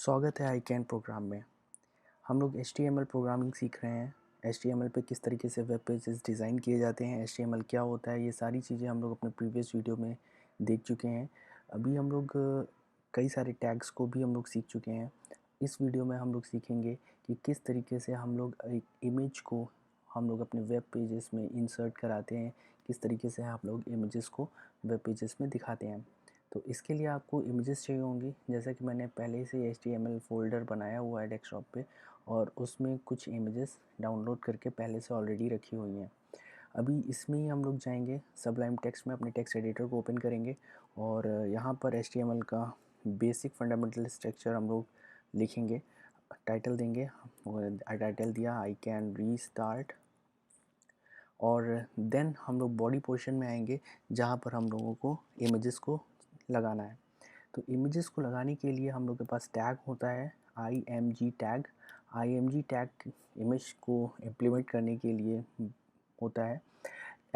स्वागत है iCAN programme में। हम लोग HTML प्रोग्रामिंग सीख रहे हैं। HTML पे किस तरीके से वेब पेजेस डिज़ाइन किए जाते हैं, HTML क्या होता है, ये सारी चीज़ें हम लोग अपने प्रीवियस वीडियो में देख चुके हैं। अभी हम लोग कई सारे टैग्स को भी हम लोग सीख चुके हैं। इस वीडियो में हम लोग सीखेंगे कि किस तरीके से हम लोग एक इमेज को हम लोग अपने वेब पेजेस में इंसर्ट कराते हैं, किस तरीके से हम लोग इमेजेस को वेब पेजेस में दिखाते हैं। तो इसके लिए आपको इमेजेस चाहिए होंगी, जैसा कि मैंने पहले से HTML फ़ोल्डर बनाया हुआ है डेस्कटॉप पे और उसमें कुछ इमेजेस डाउनलोड करके पहले से ऑलरेडी रखी हुई हैं। अभी इसमें ही हम लोग जाएंगे सबलाइम टेक्स्ट में, अपने टेक्स्ट एडिटर को ओपन करेंगे और यहाँ पर HTML का बेसिक फंडामेंटल स्ट्रक्चर हम लोग लिखेंगे, टाइटल देंगे और टाइटल दिया आई कैन रीस्टार्ट और देन हम लोग बॉडी पोर्शन में आएंगे जहाँ पर हम लोगों को इमेजेस को लगाना है। तो इमेजेस को लगाने के लिए हम लोग के पास टैग होता है IMG tag. IMG tag image को इम्प्लीमेंट करने के लिए होता है।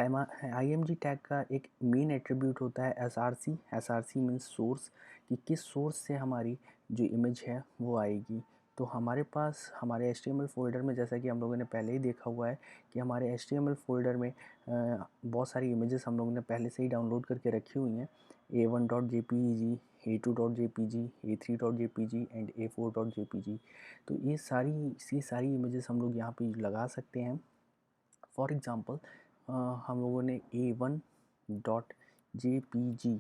IMG टैग का एक मेन एट्रीब्यूट होता है SRC। SRC मीन्स सोर्स, कि किस सोर्स से हमारी जो इमेज है वो आएगी। तो हमारे पास हमारे HTML फ़ोल्डर में, जैसा कि हम लोगों ने पहले ही देखा हुआ है कि हमारे HTML फ़ोल्डर में बहुत सारी इमेजेस हम लोगों ने पहले से ही डाउनलोड करके रखी हुई हैं। A1.jpg, A2.jpg, A3.jpg and A4.jpg। तो ये सारी इमेजेस हम लोग यहाँ पे लगा सकते हैं। फॉर एग्ज़ाम्पल हम लोगों ने A1.jpg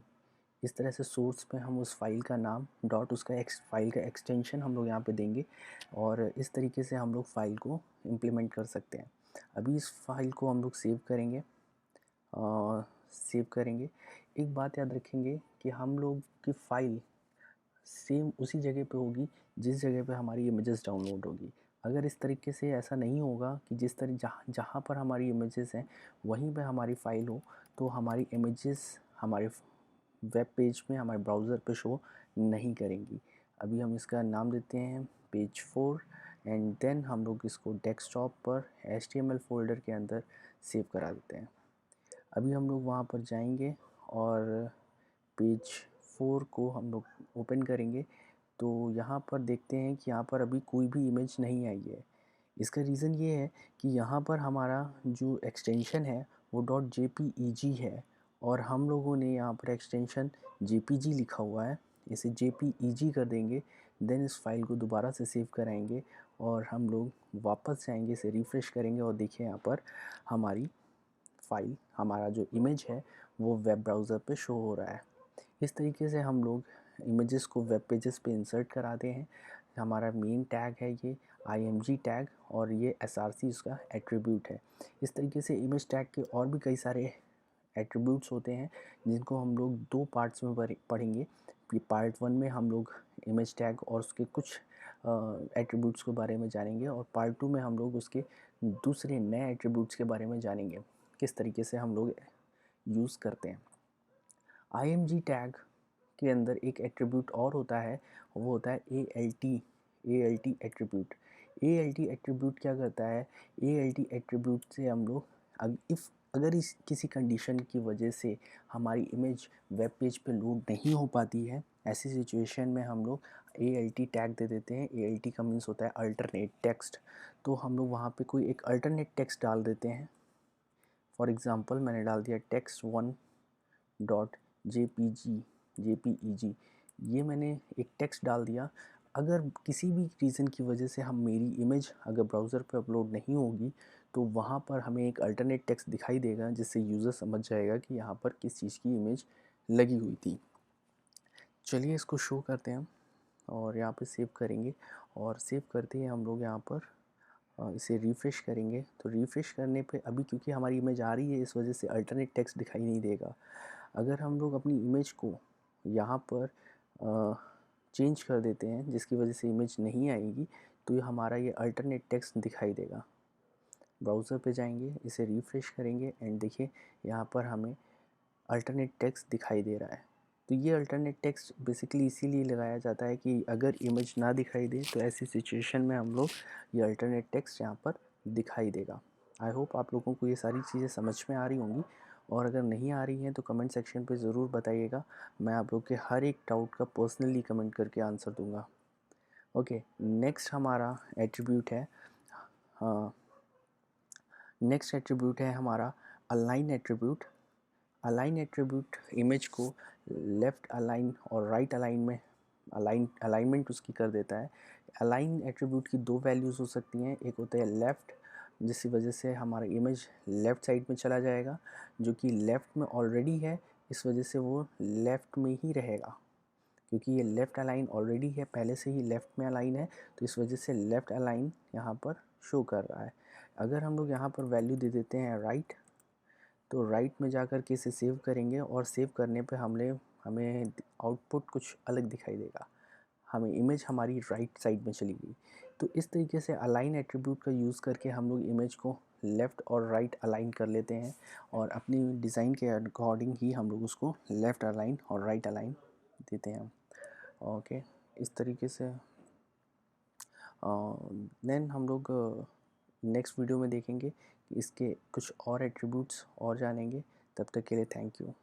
इस तरह से सोर्स पे हम उस फाइल का नाम डॉट उसका फाइल का एक्सटेंशन हम लोग यहाँ पे देंगे और इस तरीके से हम लोग फाइल को इम्प्लीमेंट कर सकते हैं। अभी इस फाइल को हम लोग सेव करेंगे। एक बात याद रखेंगे कि हम लोग की फ़ाइल सेम उसी जगह पे होगी जिस जगह पे हमारी इमेजेस डाउनलोड होगी। अगर इस तरीके से ऐसा नहीं होगा कि जिस तरह जहाँ पर हमारी इमेजेस हैं वहीं पे हमारी फ़ाइल हो, तो हमारी इमेजेस हमारे वेब पेज में, हमारे ब्राउज़र पे शो नहीं करेंगी। अभी हम इसका नाम देते हैं पेज 4 एंड देन हम लोग इसको डेस्कटॉप पर HTML फ़ोल्डर के अंदर सेव करा देते हैं। अभी हम लोग वहाँ पर जाएंगे और पेज 4 को हम लोग ओपन करेंगे। तो यहाँ पर देखते हैं कि यहाँ पर अभी कोई भी इमेज नहीं आई है। इसका रीज़न ये है कि यहाँ पर हमारा जो एक्सटेंशन है वो .jpeg है और हम लोगों ने यहाँ पर एक्सटेंशन jpg लिखा हुआ है। इसे jpeg कर देंगे, देन इस फाइल को दोबारा से सेव कराएंगे और हम लोग वापस जाएंगे, इसे रिफ़्रेश करेंगे और देखिए यहाँ पर हमारी फ़ाइल, हमारा जो इमेज है वो वेब ब्राउज़र पे शो हो रहा है। इस तरीके से हम लोग इमेजेस को वेब पेजेस पे इंसर्ट कराते हैं। हमारा मेन टैग है ये IMG टैग और ये SRC इसका एट्रीब्यूट है। इस तरीके से इमेज टैग के और भी कई सारे एट्रीब्यूट्स होते हैं जिनको हम लोग दो पार्ट्स में पढ़ेंगे। पार्ट 1 में हम लोग इमेज टैग और उसके कुछ एट्रीब्यूट्स के बारे में जानेंगे और पार्ट 2 में हम लोग उसके दूसरे नए एट्रीब्यूट्स के बारे में जानेंगे, किस तरीके से हम लोग यूज़ करते हैं। IMG टैग के अंदर एक एट्रीब्यूट और होता है, वो होता है ALT एट्रीब्यूट। ALT एट्रीब्यूट क्या करता है? ALT एट्रीब्यूट से हम लोग अगर इस किसी कंडीशन की वजह से हमारी इमेज वेब पेज पे लोड नहीं हो पाती है, ऐसी सिचुएशन में हम लोग ALT टैग दे देते हैं। ALT का मीन्स होता है अल्टरनेट टेक्स्ट। तो हम लोग वहाँ पे कोई एक अल्टरनेट टेक्स्ट डाल देते हैं। फॉर एग्ज़ाम्पल मैंने डाल दिया text1.jpg, ये मैंने एक टेक्स्ट डाल दिया। अगर किसी भी रीज़न की वजह से मेरी इमेज अगर ब्राउज़र पे अपलोड नहीं होगी तो वहाँ पर हमें एक अल्टरनेट टेक्स्ट दिखाई देगा, जिससे यूज़र समझ जाएगा कि यहाँ पर किस चीज़ की इमेज लगी हुई थी। चलिए इसको शो करते हैं और यहाँ पे सेव करेंगे और सेव करते ही हम लोग यहाँ पर इसे रिफ़्रेश करेंगे। तो रिफ़्रेश करने पे अभी क्योंकि हमारी इमेज आ रही है, इस वजह से अल्टरनेट टेक्स्ट दिखाई नहीं देगा। अगर हम लोग अपनी इमेज को यहाँ पर चेंज कर देते हैं जिसकी वजह से इमेज नहीं आएगी, तो ये हमारा ये अल्टरनेट टेक्स्ट दिखाई देगा। ब्राउज़र पे जाएंगे, इसे रिफ़्रेश करेंगे एंड देखिए यहाँ पर हमें अल्टरनेट टेक्स्ट दिखाई दे रहा है। तो ये अल्टरनेट टेक्स्ट बेसिकली इसीलिए लगाया जाता है कि अगर इमेज ना दिखाई दे तो ऐसी सिचुएशन में हम लोग ये अल्टरनेट टेक्स्ट यहाँ पर दिखाई देगा। आई होप आप लोगों को ये सारी चीज़ें समझ में आ रही होंगी और अगर नहीं आ रही हैं तो कमेंट सेक्शन पे ज़रूर बताइएगा। मैं आप लोग के हर एक डाउट का पर्सनली कमेंट करके आंसर दूंगा। ओके, नेक्स्ट हमारा एट्रीब्यूट है, नेक्स्ट एट्रीब्यूट है हमारा align attribute. Align attribute image को लेफ़्ट अलाइन और राइट अलाइन में अलाइनमेंट उसकी कर देता है। अलाइन एट्रीब्यूट की दो वैल्यूज़ हो सकती हैं, एक होता है लेफ़्ट, जिसकी वजह से हमारा इमेज लेफ़्ट साइड में चला जाएगा, जो कि लेफ़्ट में ऑलरेडी है, इस वजह से वो लेफ़्ट में ही रहेगा, क्योंकि ये लेफ़्ट अलाइन ऑलरेडी है, पहले से ही लेफ़्ट में अलाइन है, तो इस वजह से लेफ़्ट अलाइन यहाँ पर शो कर रहा है। अगर हम लोग यहाँ पर वैल्यू दे देते हैं राइट, तो राइट में जाकर के इसे सेव करेंगे और सेव करने पे हमें आउटपुट कुछ अलग दिखाई देगा, हमें इमेज हमारी राइट साइड में चली गई। तो इस तरीके से अलाइन एट्रीब्यूट का यूज़ करके हम लोग इमेज को लेफ़्ट और राइट अलाइन कर लेते हैं, और अपनी डिज़ाइन के अकॉर्डिंग ही हम लोग उसको लेफ़्ट अलाइन और राइट अलाइन देते हैं। ओके, इस तरीके से देन हम लोग नेक्स्ट वीडियो में देखेंगे कि इसके कुछ और एट्रीब्यूट्स और जानेंगे। तब तक के लिए थैंक यू।